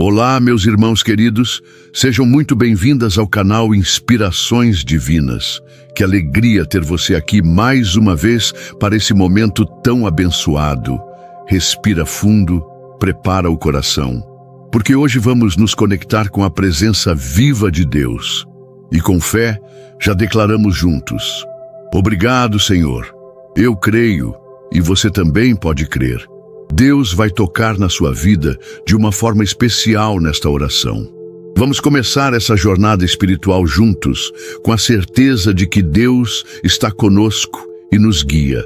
Olá, meus irmãos queridos, sejam muito bem-vindas ao canal Inspirações Divinas. Que alegria ter você aqui mais uma vez para esse momento tão abençoado. Respira fundo, prepara o coração, porque hoje vamos nos conectar com a presença viva de Deus. E com fé, já declaramos juntos: Obrigado, Senhor. Eu creio, e você também pode crer. Deus vai tocar na sua vida de uma forma especial nesta oração. Vamos começar essa jornada espiritual juntos, com a certeza de que Deus está conosco e nos guia.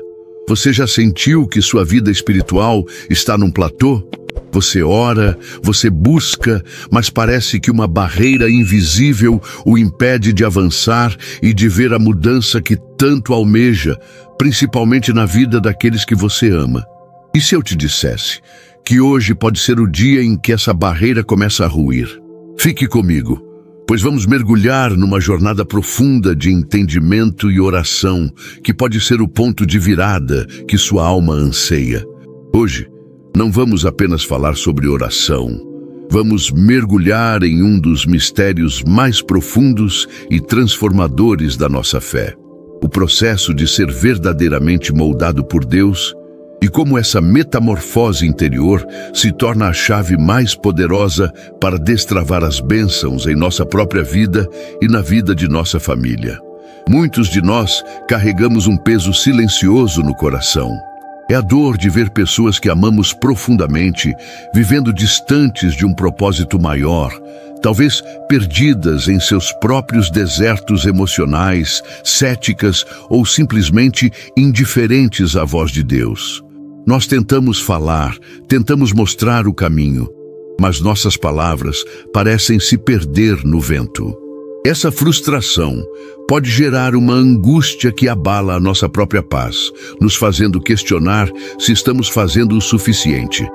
Você já sentiu que sua vida espiritual está num platô? Você ora, você busca, mas parece que uma barreira invisível o impede de avançar e de ver a mudança que tanto almeja, principalmente na vida daqueles que você ama. E se eu te dissesse que hoje pode ser o dia em que essa barreira começa a ruir? Fique comigo, pois vamos mergulhar numa jornada profunda de entendimento e oração, que pode ser o ponto de virada que sua alma anseia. Hoje, não vamos apenas falar sobre oração. Vamos mergulhar em um dos mistérios mais profundos e transformadores da nossa fé. O processo de ser verdadeiramente moldado por Deus e como essa metamorfose interior se torna a chave mais poderosa para destravar as bênçãos em nossa própria vida e na vida de nossa família. Muitos de nós carregamos um peso silencioso no coração. É a dor de ver pessoas que amamos profundamente vivendo distantes de um propósito maior, talvez perdidas em seus próprios desertos emocionais, céticas ou simplesmente indiferentes à voz de Deus. Nós tentamos falar, tentamos mostrar o caminho, mas nossas palavras parecem se perder no vento. Essa frustração pode gerar uma angústia que abala a nossa própria paz, nos fazendo questionar se estamos fazendo o suficiente.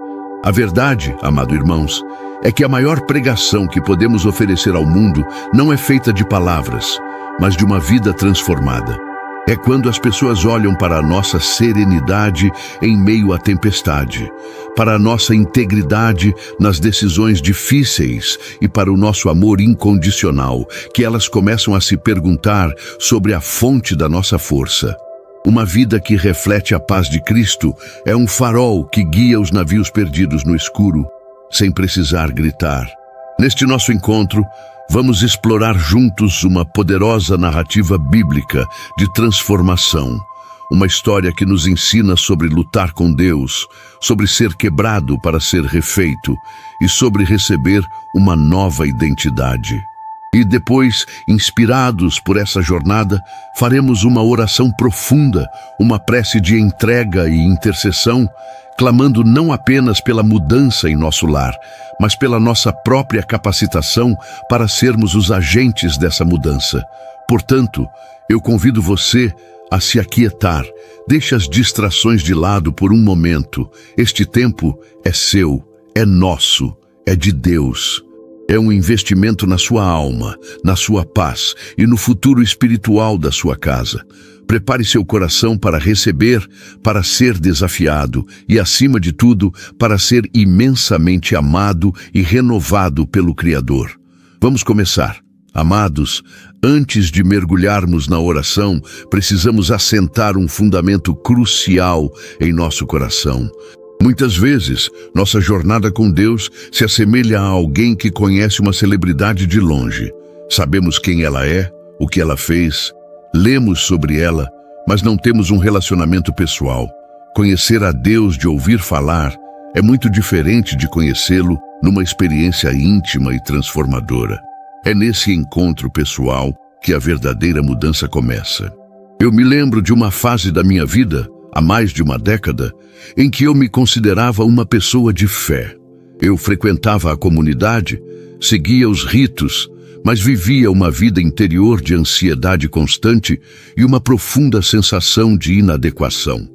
A verdade, amado irmãos, é que a maior pregação que podemos oferecer ao mundo não é feita de palavras, mas de uma vida transformada. É quando as pessoas olham para a nossa serenidade em meio à tempestade, para a nossa integridade nas decisões difíceis e para o nosso amor incondicional, que elas começam a se perguntar sobre a fonte da nossa força. Uma vida que reflete a paz de Cristo é um farol que guia os navios perdidos no escuro, sem precisar gritar. Neste nosso encontro, vamos explorar juntos uma poderosa narrativa bíblica de transformação. Uma história que nos ensina sobre lutar com Deus, sobre ser quebrado para ser refeito e sobre receber uma nova identidade. E depois, inspirados por essa jornada, faremos uma oração profunda, uma prece de entrega e intercessão, clamando não apenas pela mudança em nosso lar, mas pela nossa própria capacitação para sermos os agentes dessa mudança. Portanto, eu convido você a se aquietar, deixe as distrações de lado por um momento. Este tempo é seu, é nosso, é de Deus. É um investimento na sua alma, na sua paz e no futuro espiritual da sua casa. Prepare seu coração para receber, para ser desafiado e, acima de tudo, para ser imensamente amado e renovado pelo Criador. Vamos começar. Amados, antes de mergulharmos na oração, precisamos assentar um fundamento crucial em nosso coração. Muitas vezes, nossa jornada com Deus se assemelha a alguém que conhece uma celebridade de longe. Sabemos quem ela é, o que ela fez, lemos sobre ela, mas não temos um relacionamento pessoal. Conhecer a Deus de ouvir falar é muito diferente de conhecê-lo numa experiência íntima e transformadora. É nesse encontro pessoal que a verdadeira mudança começa. Eu me lembro de uma fase da minha vida, há mais de uma década, em que eu me considerava uma pessoa de fé. Eu frequentava a comunidade, seguia os ritos, mas vivia uma vida interior de ansiedade constante e uma profunda sensação de inadequação.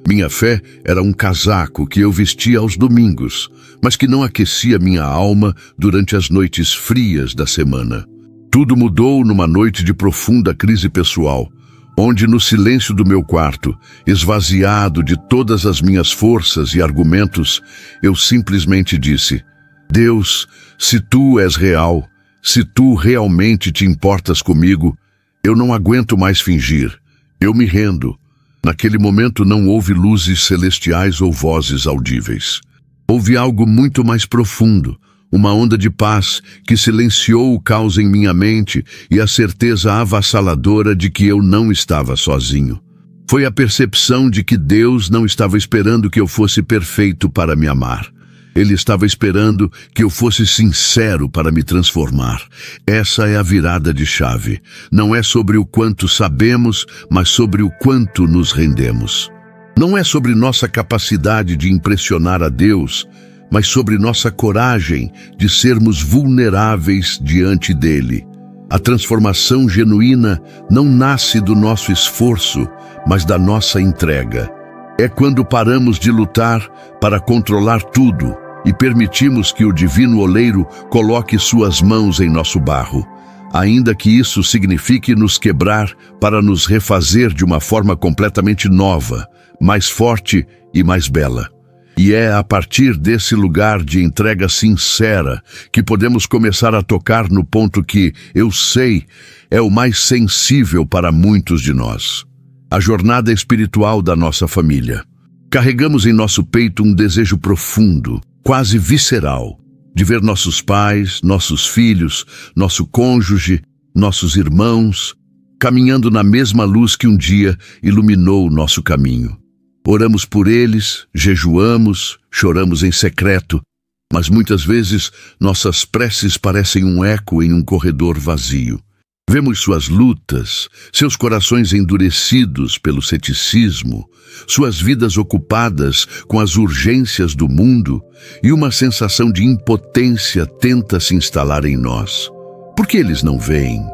Minha fé era um casaco que eu vestia aos domingos, mas que não aquecia minha alma durante as noites frias da semana. Tudo mudou numa noite de profunda crise pessoal, onde no silêncio do meu quarto, esvaziado de todas as minhas forças e argumentos, eu simplesmente disse: Deus, se tu és real, se tu realmente te importas comigo, eu não aguento mais fingir. Eu me rendo. Naquele momento não houve luzes celestiais ou vozes audíveis. Houve algo muito mais profundo, uma onda de paz que silenciou o caos em minha mente e a certeza avassaladora de que eu não estava sozinho. Foi a percepção de que Deus não estava esperando que eu fosse perfeito para me amar. Ele estava esperando que eu fosse sincero para me transformar. Essa é a virada de chave. Não é sobre o quanto sabemos, mas sobre o quanto nos rendemos. Não é sobre nossa capacidade de impressionar a Deus, mas sobre nossa coragem de sermos vulneráveis diante dele. A transformação genuína não nasce do nosso esforço, mas da nossa entrega. É quando paramos de lutar para controlar tudo e permitimos que o divino oleiro coloque suas mãos em nosso barro, ainda que isso signifique nos quebrar para nos refazer de uma forma completamente nova, mais forte e mais bela. E é a partir desse lugar de entrega sincera que podemos começar a tocar no ponto que, eu sei, é o mais sensível para muitos de nós. A jornada espiritual da nossa família. Carregamos em nosso peito um desejo profundo, quase visceral, de ver nossos pais, nossos filhos, nosso cônjuge, nossos irmãos, caminhando na mesma luz que um dia iluminou o nosso caminho. Oramos por eles, jejuamos, choramos em secreto, mas muitas vezes nossas preces parecem um eco em um corredor vazio. Vemos suas lutas, seus corações endurecidos pelo ceticismo, suas vidas ocupadas com as urgências do mundo, e uma sensação de impotência tenta se instalar em nós. Por que eles não veem?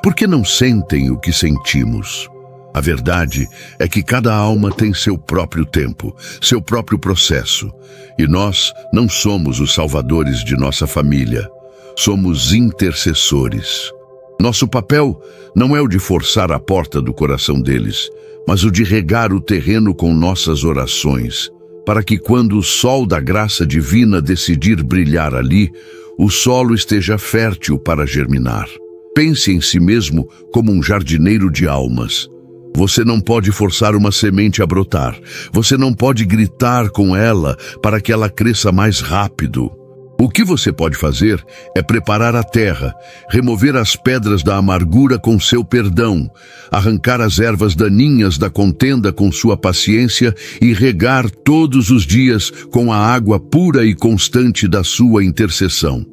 Por que não sentem o que sentimos? A verdade é que cada alma tem seu próprio tempo, seu próprio processo, e nós não somos os salvadores de nossa família, somos intercessores. Nosso papel não é o de forçar a porta do coração deles, mas o de regar o terreno com nossas orações, para que quando o sol da graça divina decidir brilhar ali, o solo esteja fértil para germinar. Pense em si mesmo como um jardineiro de almas. Você não pode forçar uma semente a brotar. Você não pode gritar com ela para que ela cresça mais rápido. O que você pode fazer é preparar a terra, remover as pedras da amargura com seu perdão, arrancar as ervas daninhas da contenda com sua paciência e regar todos os dias com a água pura e constante da sua intercessão.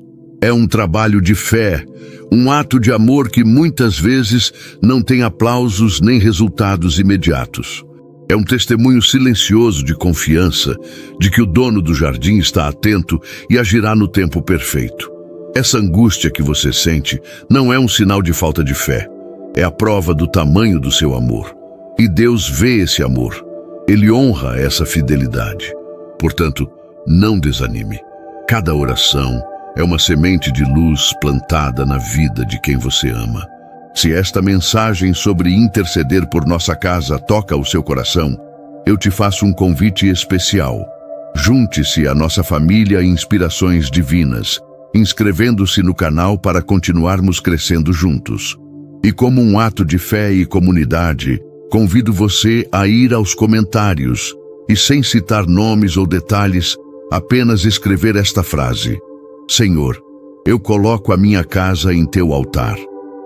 É um trabalho de fé, um ato de amor que muitas vezes não tem aplausos nem resultados imediatos. É um testemunho silencioso de confiança, de que o dono do jardim está atento e agirá no tempo perfeito. Essa angústia que você sente não é um sinal de falta de fé, é a prova do tamanho do seu amor. E Deus vê esse amor, Ele honra essa fidelidade. Portanto, não desanime. Cada oração é uma semente de luz plantada na vida de quem você ama. Se esta mensagem sobre interceder por nossa casa toca o seu coração, eu te faço um convite especial. Junte-se à nossa família Inspirações Divinas, inscrevendo-se no canal para continuarmos crescendo juntos. E como um ato de fé e comunidade, convido você a ir aos comentários e, sem citar nomes ou detalhes, apenas escrever esta frase: Senhor, eu coloco a minha casa em teu altar.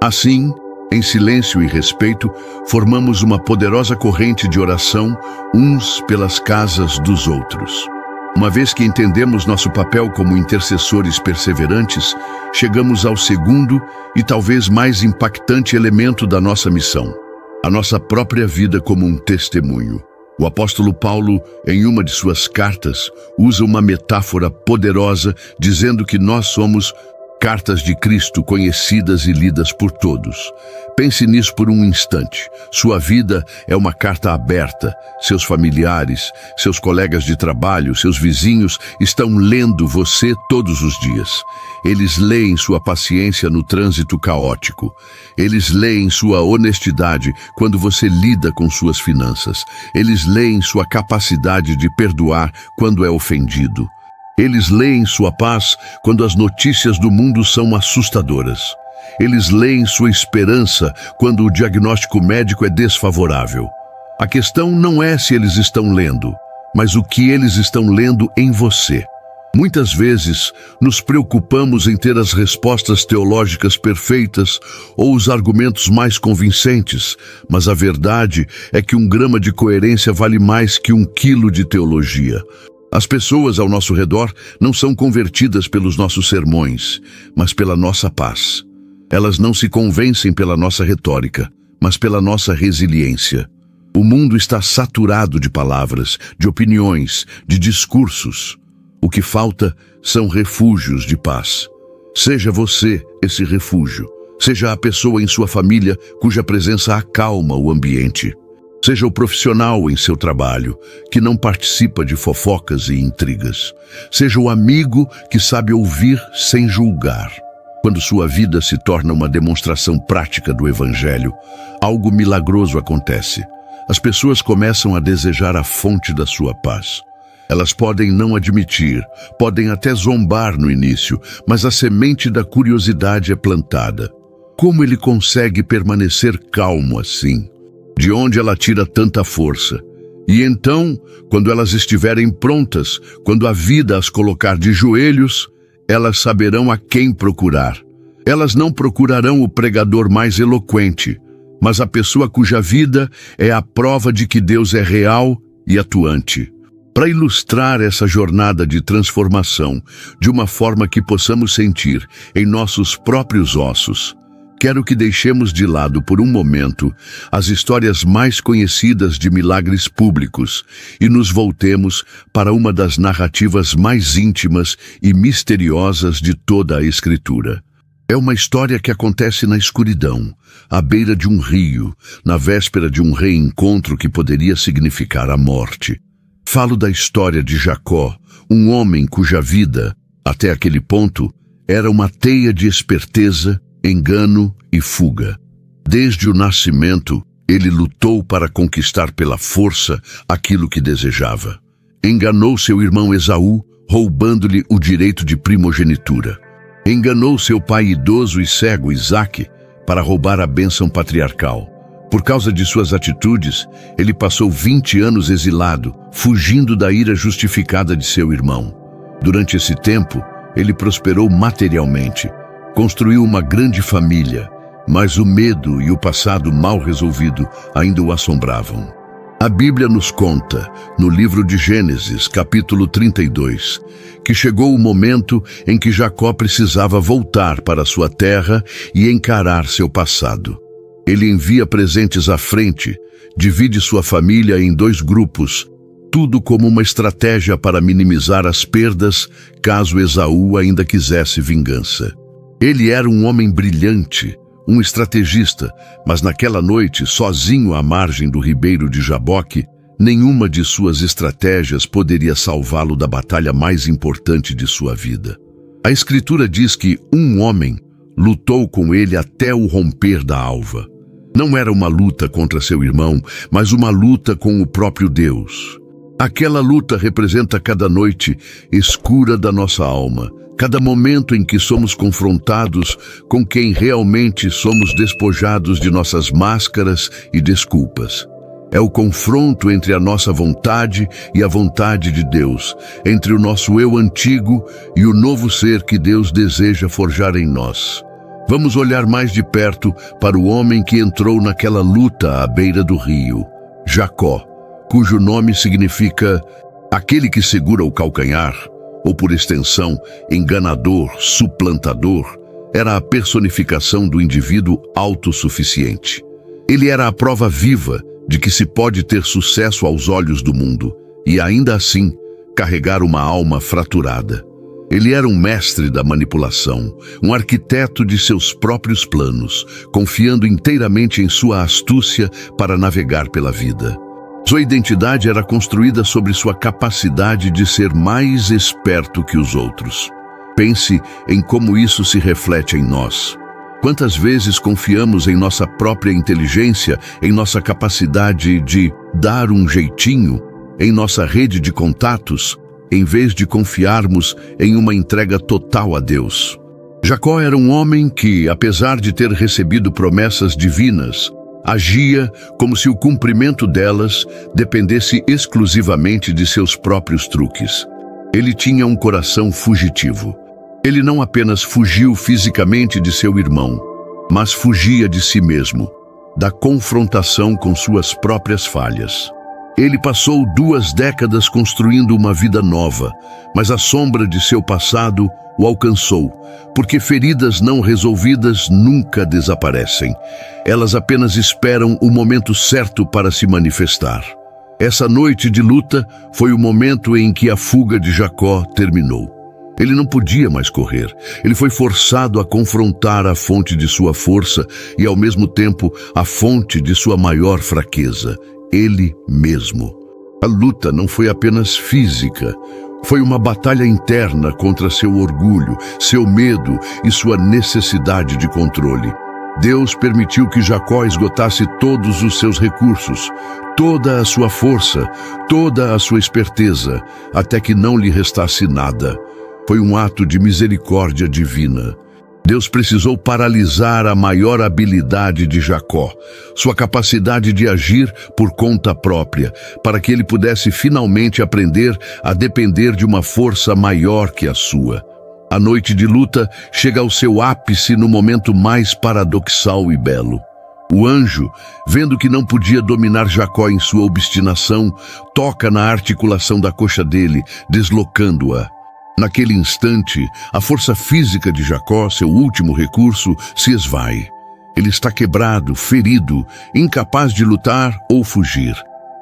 Assim, em silêncio e respeito, formamos uma poderosa corrente de oração uns pelas casas dos outros. Uma vez que entendemos nosso papel como intercessores perseverantes, chegamos ao segundo e talvez mais impactante elemento da nossa missão: a nossa própria vida como um testemunho. O apóstolo Paulo, em uma de suas cartas, usa uma metáfora poderosa, dizendo que nós somos cartas de Cristo conhecidas e lidas por todos. Pense nisso por um instante. Sua vida é uma carta aberta. Seus familiares, seus colegas de trabalho, seus vizinhos estão lendo você todos os dias. Eles leem sua paciência no trânsito caótico. Eles leem sua honestidade quando você lida com suas finanças. Eles leem sua capacidade de perdoar quando é ofendido. Eles leem sua paz quando as notícias do mundo são assustadoras. Eles leem sua esperança quando o diagnóstico médico é desfavorável. A questão não é se eles estão lendo, mas o que eles estão lendo em você. Muitas vezes, nos preocupamos em ter as respostas teológicas perfeitas ou os argumentos mais convincentes, mas a verdade é que 1 grama de coerência vale mais que 1 quilo de teologia. As pessoas ao nosso redor não são convertidas pelos nossos sermões, mas pela nossa paz. Elas não se convencem pela nossa retórica, mas pela nossa resiliência. O mundo está saturado de palavras, de opiniões, de discursos. O que falta são refúgios de paz. Seja você esse refúgio. Seja a pessoa em sua família cuja presença acalma o ambiente. Seja o profissional em seu trabalho, que não participa de fofocas e intrigas. Seja o amigo que sabe ouvir sem julgar. Quando sua vida se torna uma demonstração prática do Evangelho, algo milagroso acontece. As pessoas começam a desejar a fonte da sua paz. Elas podem não admitir, podem até zombar no início, mas a semente da curiosidade é plantada. Como ele consegue permanecer calmo assim? De onde ela tira tanta força? E então, quando elas estiverem prontas, quando a vida as colocar de joelhos, elas saberão a quem procurar. Elas não procurarão o pregador mais eloquente, mas a pessoa cuja vida é a prova de que Deus é real e atuante. Para ilustrar essa jornada de transformação de uma forma que possamos sentir em nossos próprios ossos, quero que deixemos de lado por um momento as histórias mais conhecidas de milagres públicos e nos voltemos para uma das narrativas mais íntimas e misteriosas de toda a Escritura. É uma história que acontece na escuridão, à beira de um rio, na véspera de um reencontro que poderia significar a morte. Falo da história de Jacó, um homem cuja vida, até aquele ponto, era uma teia de esperteza, engano e fuga. Desde o nascimento, ele lutou para conquistar pela força aquilo que desejava. Enganou seu irmão Esaú, roubando-lhe o direito de primogenitura. Enganou seu pai idoso e cego Isaque para roubar a bênção patriarcal. Por causa de suas atitudes, ele passou 20 anos exilado, fugindo da ira justificada de seu irmão. Durante esse tempo, ele prosperou materialmente, construiu uma grande família, mas o medo e o passado mal resolvido ainda o assombravam. A Bíblia nos conta, no livro de Gênesis, capítulo 32, que chegou o momento em que Jacó precisava voltar para sua terra e encarar seu passado. Ele envia presentes à frente, divide sua família em 2 grupos, tudo como uma estratégia para minimizar as perdas caso Esaú ainda quisesse vingança. Ele era um homem brilhante, um estrategista, mas naquela noite, sozinho à margem do ribeiro de Jaboque, nenhuma de suas estratégias poderia salvá-lo da batalha mais importante de sua vida. A Escritura diz que um homem lutou com ele até o romper da alva. Não era uma luta contra seu irmão, mas uma luta com o próprio Deus. Aquela luta representa cada noite escura da nossa alma, cada momento em que somos confrontados com quem realmente somos despojados de nossas máscaras e desculpas. É o confronto entre a nossa vontade e a vontade de Deus, entre o nosso eu antigo e o novo ser que Deus deseja forjar em nós. Vamos olhar mais de perto para o homem que entrou naquela luta à beira do rio, Jacó, cujo nome significa aquele que segura o calcanhar, ou por extensão, enganador, suplantador, era a personificação do indivíduo autossuficiente. Ele era a prova viva de que se pode ter sucesso aos olhos do mundo e ainda assim carregar uma alma fraturada. Ele era um mestre da manipulação, um arquiteto de seus próprios planos, confiando inteiramente em sua astúcia para navegar pela vida. Sua identidade era construída sobre sua capacidade de ser mais esperto que os outros. Pense em como isso se reflete em nós. Quantas vezes confiamos em nossa própria inteligência, em nossa capacidade de dar um jeitinho, em nossa rede de contatos, em vez de confiarmos em uma entrega total a Deus. Jacó era um homem que, apesar de ter recebido promessas divinas, agia como se o cumprimento delas dependesse exclusivamente de seus próprios truques. Ele tinha um coração fugitivo. Ele não apenas fugiu fisicamente de seu irmão, mas fugia de si mesmo, da confrontação com suas próprias falhas. Ele passou 2 décadas construindo uma vida nova, mas a sombra de seu passado o alcançou, porque feridas não resolvidas nunca desaparecem. Elas apenas esperam o momento certo para se manifestar. Essa noite de luta foi o momento em que a fuga de Jacó terminou. Ele não podia mais correr. Ele foi forçado a confrontar a fonte de sua força e, ao mesmo tempo, a fonte de sua maior fraqueza, ele mesmo. A luta não foi apenas física. Foi uma batalha interna contra seu orgulho, seu medo e sua necessidade de controle. Deus permitiu que Jacó esgotasse todos os seus recursos, toda a sua força, toda a sua esperteza, até que não lhe restasse nada. Foi um ato de misericórdia divina. Deus precisou paralisar a maior habilidade de Jacó, sua capacidade de agir por conta própria, para que ele pudesse finalmente aprender a depender de uma força maior que a sua. A noite de luta chega ao seu ápice no momento mais paradoxal e belo. O anjo, vendo que não podia dominar Jacó em sua obstinação, toca na articulação da coxa dele, deslocando-a. Naquele instante, a força física de Jacó, seu último recurso, se esvai. Ele está quebrado, ferido, incapaz de lutar ou fugir.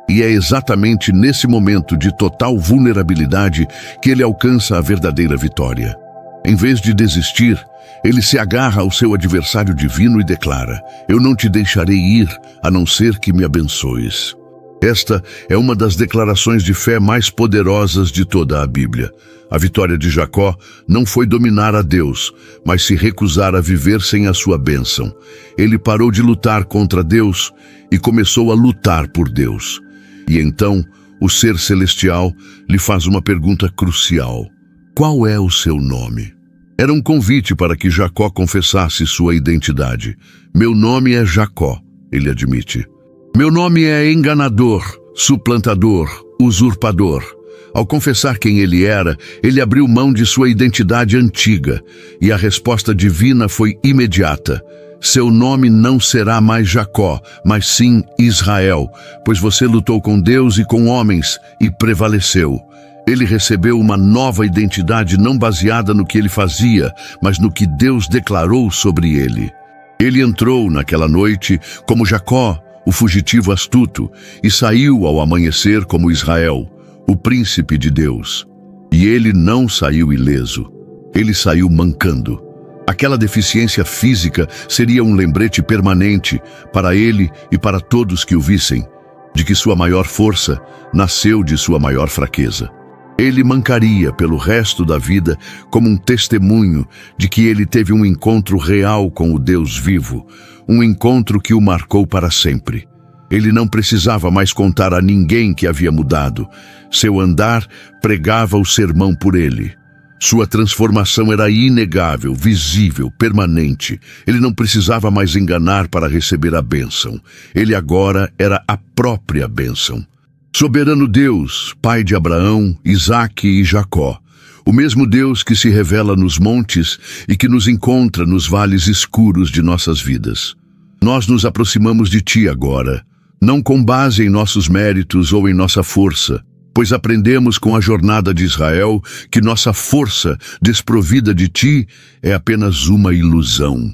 E é exatamente nesse momento de total vulnerabilidade que ele alcança a verdadeira vitória. Em vez de desistir, ele se agarra ao seu adversário divino e declara: "Eu não te deixarei ir, a não ser que me abençoes." Esta é uma das declarações de fé mais poderosas de toda a Bíblia. A vitória de Jacó não foi dominar a Deus, mas se recusar a viver sem a sua bênção. Ele parou de lutar contra Deus e começou a lutar por Deus. E então, o ser celestial lhe faz uma pergunta crucial: qual é o seu nome? Era um convite para que Jacó confessasse sua identidade. "Meu nome é Jacó", ele admite. "Meu nome é enganador, suplantador, usurpador." Ao confessar quem ele era, ele abriu mão de sua identidade antiga, e a resposta divina foi imediata: "Seu nome não será mais Jacó, mas sim Israel, pois você lutou com Deus e com homens e prevaleceu." Ele recebeu uma nova identidade não baseada no que ele fazia, mas no que Deus declarou sobre ele. Ele entrou naquela noite como Jacó, o fugitivo astuto, e saiu ao amanhecer como Israel, o príncipe de Deus. E ele não saiu ileso. Ele saiu mancando. Aquela deficiência física seria um lembrete permanente para ele e para todos que o vissem, de que sua maior força nasceu de sua maior fraqueza. Ele mancaria pelo resto da vida como um testemunho de que ele teve um encontro real com o Deus vivo, um encontro que o marcou para sempre. Ele não precisava mais contar a ninguém que havia mudado. Seu andar pregava o sermão por ele. Sua transformação era inegável, visível, permanente. Ele não precisava mais enganar para receber a bênção. Ele agora era a própria bênção. Soberano Deus, Pai de Abraão, Isaque e Jacó, o mesmo Deus que se revela nos montes e que nos encontra nos vales escuros de nossas vidas. Nós nos aproximamos de Ti agora, não com base em nossos méritos ou em nossa força, pois aprendemos com a jornada de Israel que nossa força, desprovida de Ti, é apenas uma ilusão.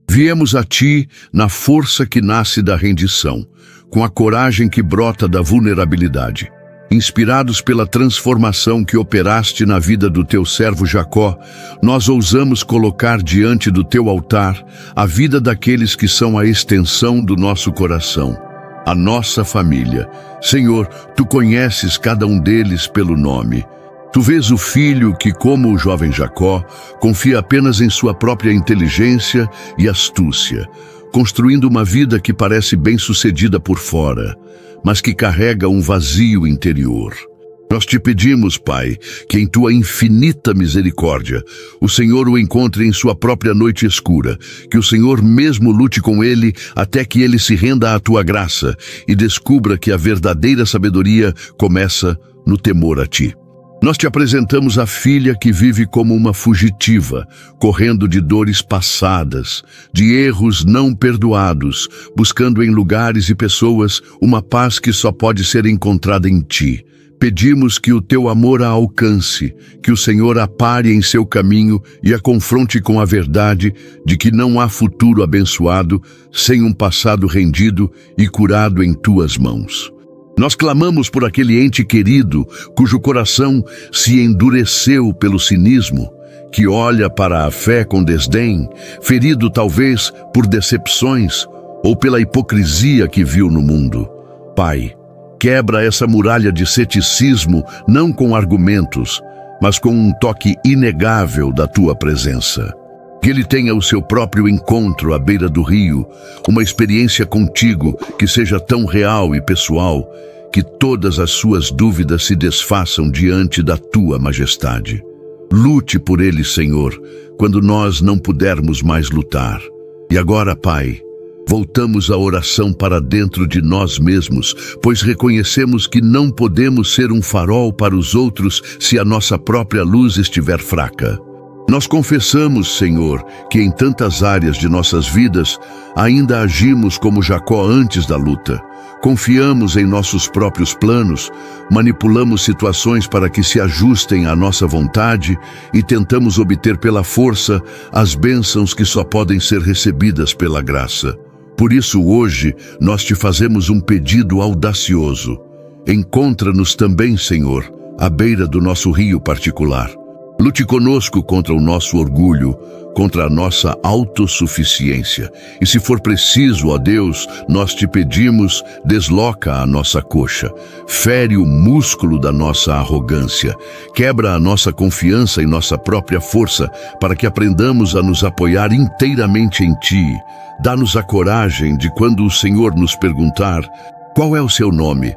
Viemos a Ti na força que nasce da rendição, com a coragem que brota da vulnerabilidade. Inspirados pela transformação que operaste na vida do Teu servo Jacó, nós ousamos colocar diante do Teu altar a vida daqueles que são a extensão do nosso coração, a nossa família. Senhor, Tu conheces cada um deles pelo nome. Tu vês o filho que, como o jovem Jacó, confia apenas em sua própria inteligência e astúcia, construindo uma vida que parece bem-sucedida por fora, mas que carrega um vazio interior. Nós te pedimos, Pai, que em tua infinita misericórdia, o Senhor o encontre em sua própria noite escura, que o Senhor mesmo lute com ele até que ele se renda à tua graça e descubra que a verdadeira sabedoria começa no temor a ti. Nós te apresentamos a filha que vive como uma fugitiva, correndo de dores passadas, de erros não perdoados, buscando em lugares e pessoas uma paz que só pode ser encontrada em ti. Pedimos que o teu amor a alcance, que o Senhor a pare em seu caminho e a confronte com a verdade de que não há futuro abençoado sem um passado rendido e curado em tuas mãos. Nós clamamos por aquele ente querido cujo coração se endureceu pelo cinismo, que olha para a fé com desdém, ferido talvez por decepções ou pela hipocrisia que viu no mundo. Pai, quebra essa muralha de ceticismo não com argumentos, mas com um toque inegável da tua presença. Que ele tenha o seu próprio encontro à beira do rio, uma experiência contigo que seja tão real e pessoal, que todas as suas dúvidas se desfaçam diante da tua majestade. Lute por ele, Senhor, quando nós não pudermos mais lutar. E agora, Pai, voltamos a oração para dentro de nós mesmos, pois reconhecemos que não podemos ser um farol para os outros se a nossa própria luz estiver fraca. Nós confessamos, Senhor, que em tantas áreas de nossas vidas ainda agimos como Jacó antes da luta. Confiamos em nossos próprios planos, manipulamos situações para que se ajustem à nossa vontade e tentamos obter pela força as bênçãos que só podem ser recebidas pela graça. Por isso, hoje, nós te fazemos um pedido audacioso. Encontra-nos também, Senhor, à beira do nosso rio particular. Lute conosco contra o nosso orgulho, contra a nossa autossuficiência. E se for preciso, ó Deus, nós te pedimos, desloca a nossa coxa, fere o músculo da nossa arrogância, quebra a nossa confiança em nossa própria força, para que aprendamos a nos apoiar inteiramente em Ti. Dá-nos a coragem de, quando o Senhor nos perguntar qual é o seu nome,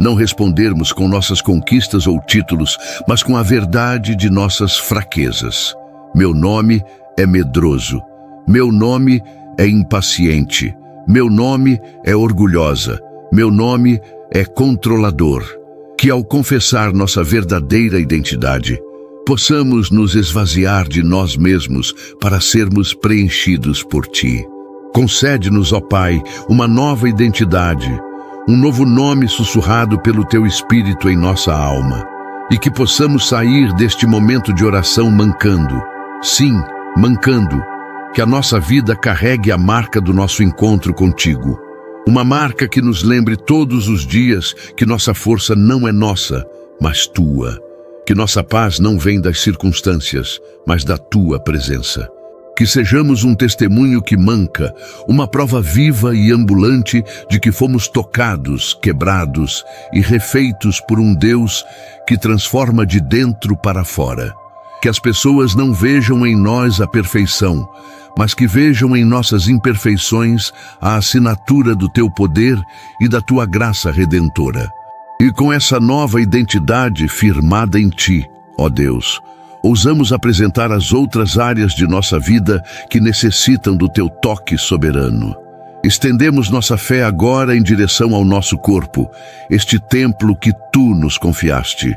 não respondermos com nossas conquistas ou títulos, mas com a verdade de nossas fraquezas. Meu nome é medroso, meu nome é impaciente, meu nome é orgulhosa, meu nome é controlador. Que ao confessar nossa verdadeira identidade, possamos nos esvaziar de nós mesmos para sermos preenchidos por Ti. Concede-nos, ó Pai, uma nova identidade, um novo nome sussurrado pelo Teu Espírito em nossa alma, e que possamos sair deste momento de oração mancando. Sim, mancando, que a nossa vida carregue a marca do nosso encontro contigo. Uma marca que nos lembre todos os dias que nossa força não é nossa, mas Tua. Que nossa paz não vem das circunstâncias, mas da Tua presença. Que sejamos um testemunho que manca, uma prova viva e ambulante de que fomos tocados, quebrados e refeitos por um Deus que transforma de dentro para fora. Que as pessoas não vejam em nós a perfeição, mas que vejam em nossas imperfeições a assinatura do Teu poder e da Tua graça redentora. E com essa nova identidade firmada em Ti, ó Deus, ousamos apresentar as outras áreas de nossa vida que necessitam do Teu toque soberano. Estendemos nossa fé agora em direção ao nosso corpo, este templo que Tu nos confiaste.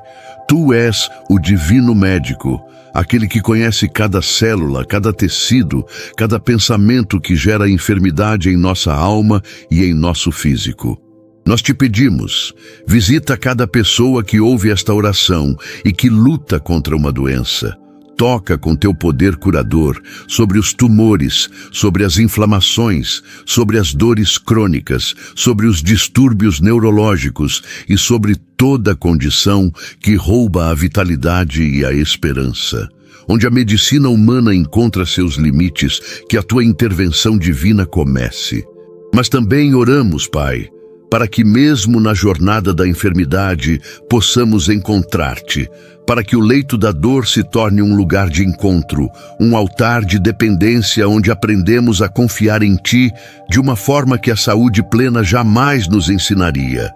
Tu és o divino médico, aquele que conhece cada célula, cada tecido, cada pensamento que gera enfermidade em nossa alma e em nosso físico. Nós te pedimos, visita cada pessoa que ouve esta oração e que luta contra uma doença. Toca com Teu poder curador sobre os tumores, sobre as inflamações, sobre as dores crônicas, sobre os distúrbios neurológicos e sobre toda condição que rouba a vitalidade e a esperança. Onde a medicina humana encontra seus limites, que a Tua intervenção divina comece. Mas também oramos, Pai, para que mesmo na jornada da enfermidade possamos encontrar-te, para que o leito da dor se torne um lugar de encontro, um altar de dependência onde aprendemos a confiar em Ti de uma forma que a saúde plena jamais nos ensinaria.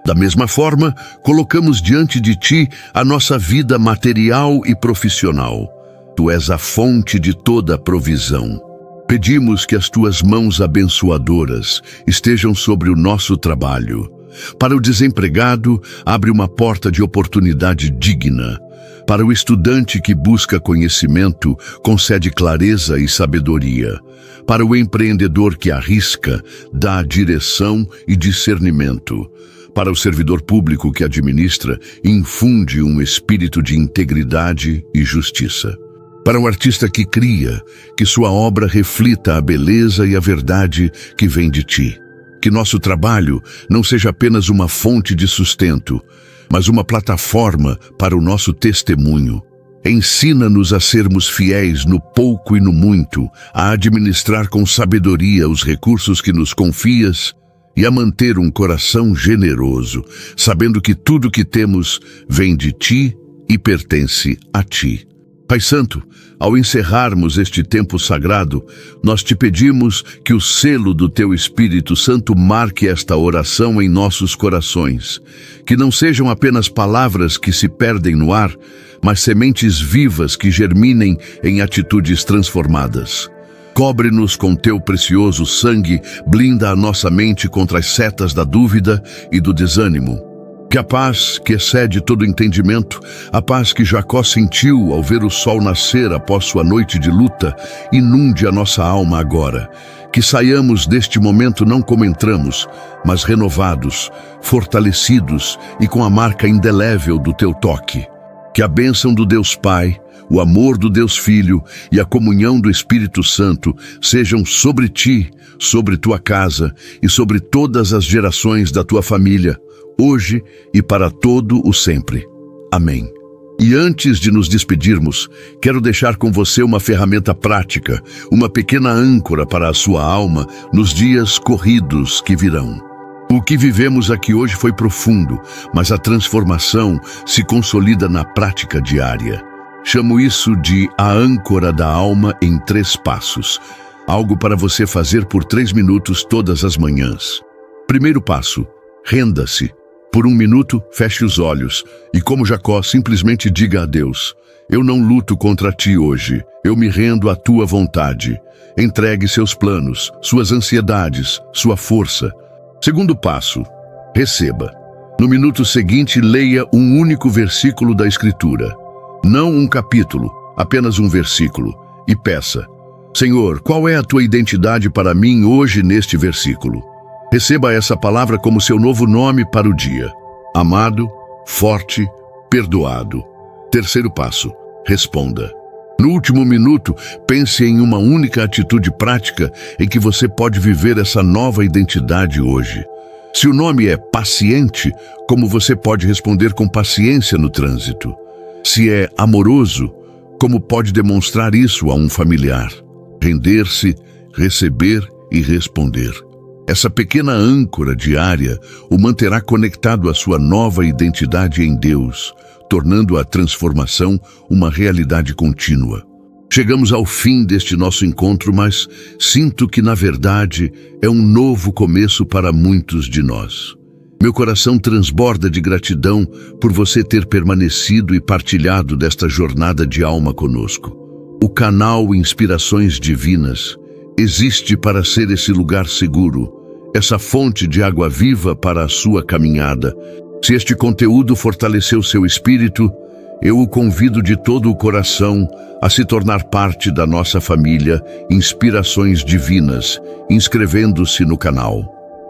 Da mesma forma, colocamos diante de Ti a nossa vida material e profissional. Tu és a fonte de toda a provisão. Pedimos que as Tuas mãos abençoadoras estejam sobre o nosso trabalho. Para o desempregado, abre uma porta de oportunidade digna. Para o estudante que busca conhecimento, concede clareza e sabedoria. Para o empreendedor que arrisca, dá direção e discernimento. Para o servidor público que administra, infunde um espírito de integridade e justiça. Para o artista que cria, que sua obra reflita a beleza e a verdade que vem de Ti. Que nosso trabalho não seja apenas uma fonte de sustento, mas uma plataforma para o nosso testemunho. Ensina-nos a sermos fiéis no pouco e no muito, a administrar com sabedoria os recursos que nos confias e a manter um coração generoso, sabendo que tudo que temos vem de Ti e pertence a Ti. Pai Santo, ao encerrarmos este tempo sagrado, nós te pedimos que o selo do Teu Espírito Santo marque esta oração em nossos corações, que não sejam apenas palavras que se perdem no ar, mas sementes vivas que germinem em atitudes transformadas. Cobre-nos com Teu precioso sangue, blinda a nossa mente contra as setas da dúvida e do desânimo. Que a paz que excede todo entendimento, a paz que Jacó sentiu ao ver o sol nascer após sua noite de luta, inunde a nossa alma agora. Que saiamos deste momento não como entramos, mas renovados, fortalecidos e com a marca indelével do Teu toque. Que a bênção do Deus Pai, o amor do Deus Filho e a comunhão do Espírito Santo sejam sobre Ti, sobre Tua casa e sobre todas as gerações da Tua família, hoje e para todo o sempre. Amém. E antes de nos despedirmos, quero deixar com você uma ferramenta prática, uma pequena âncora para a sua alma nos dias corridos que virão. O que vivemos aqui hoje foi profundo, mas a transformação se consolida na prática diária. Chamo isso de a âncora da alma em 3 passos. Algo para você fazer por 3 minutos todas as manhãs. Primeiro passo, renda-se. Por 1 minuto, feche os olhos e, como Jacó, simplesmente diga a Deus: eu não luto contra Ti hoje, eu me rendo à Tua vontade. Entregue seus planos, suas ansiedades, sua força. Segundo passo, receba. No minuto seguinte, leia um único versículo da Escritura. Não um capítulo, apenas um versículo. E peça: Senhor, qual é a Tua identidade para mim hoje neste versículo? Receba essa palavra como seu novo nome para o dia. Amado, forte, perdoado. Terceiro passo, responda. No último minuto, pense em uma única atitude prática em que você pode viver essa nova identidade hoje. Se o nome é paciente, como você pode responder com paciência no trânsito? Se é amoroso, como pode demonstrar isso a um familiar? Render-se, receber e responder. Essa pequena âncora diária o manterá conectado à sua nova identidade em Deus, tornando a transformação uma realidade contínua. Chegamos ao fim deste nosso encontro, mas sinto que, na verdade, é um novo começo para muitos de nós. Meu coração transborda de gratidão por você ter permanecido e partilhado desta jornada de alma conosco. O canal Inspirações Divinas existe para ser esse lugar seguro, essa fonte de água viva para a sua caminhada. Se este conteúdo fortaleceu seu espírito, eu o convido de todo o coração a se tornar parte da nossa família Inspirações Divinas, inscrevendo-se no canal.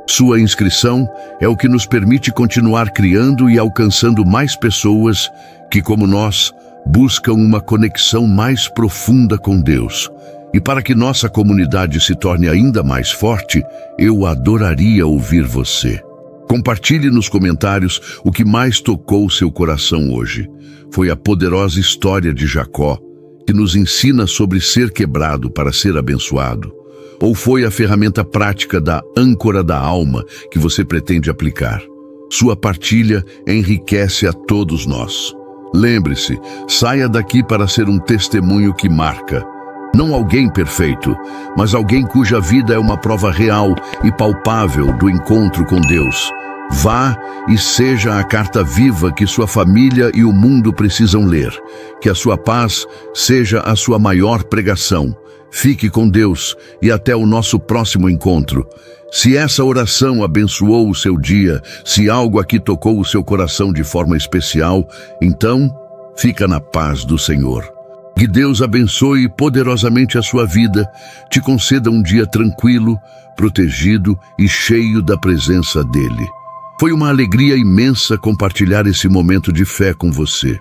Sua inscrição é o que nos permite continuar criando e alcançando mais pessoas que, como nós, buscam uma conexão mais profunda com Deus. E para que nossa comunidade se torne ainda mais forte, eu adoraria ouvir você. Compartilhe nos comentários o que mais tocou seu coração hoje. Foi a poderosa história de Jacó, que nos ensina sobre ser quebrado para ser abençoado? Ou foi a ferramenta prática da âncora da alma que você pretende aplicar? Sua partilha enriquece a todos nós. Lembre-se, saia daqui para ser um testemunho que marca. Não alguém perfeito, mas alguém cuja vida é uma prova real e palpável do encontro com Deus. Vá e seja a carta viva que sua família e o mundo precisam ler. Que a sua paz seja a sua maior pregação. Fique com Deus e até o nosso próximo encontro. Se essa oração abençoou o seu dia, se algo aqui tocou o seu coração de forma especial, então fica na paz do Senhor. Que Deus abençoe poderosamente a sua vida, te conceda um dia tranquilo, protegido e cheio da presença dEle. Foi uma alegria imensa compartilhar esse momento de fé com você.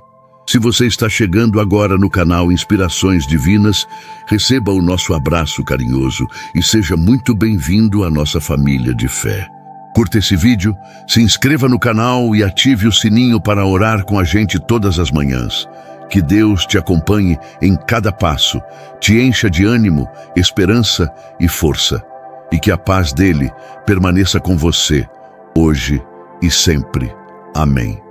Se você está chegando agora no canal Inspirações Divinas, receba o nosso abraço carinhoso e seja muito bem-vindo à nossa família de fé. Curta esse vídeo, se inscreva no canal e ative o sininho para orar com a gente todas as manhãs. Que Deus te acompanhe em cada passo, te encha de ânimo, esperança e força. E que a paz dele permaneça com você, hoje e sempre. Amém.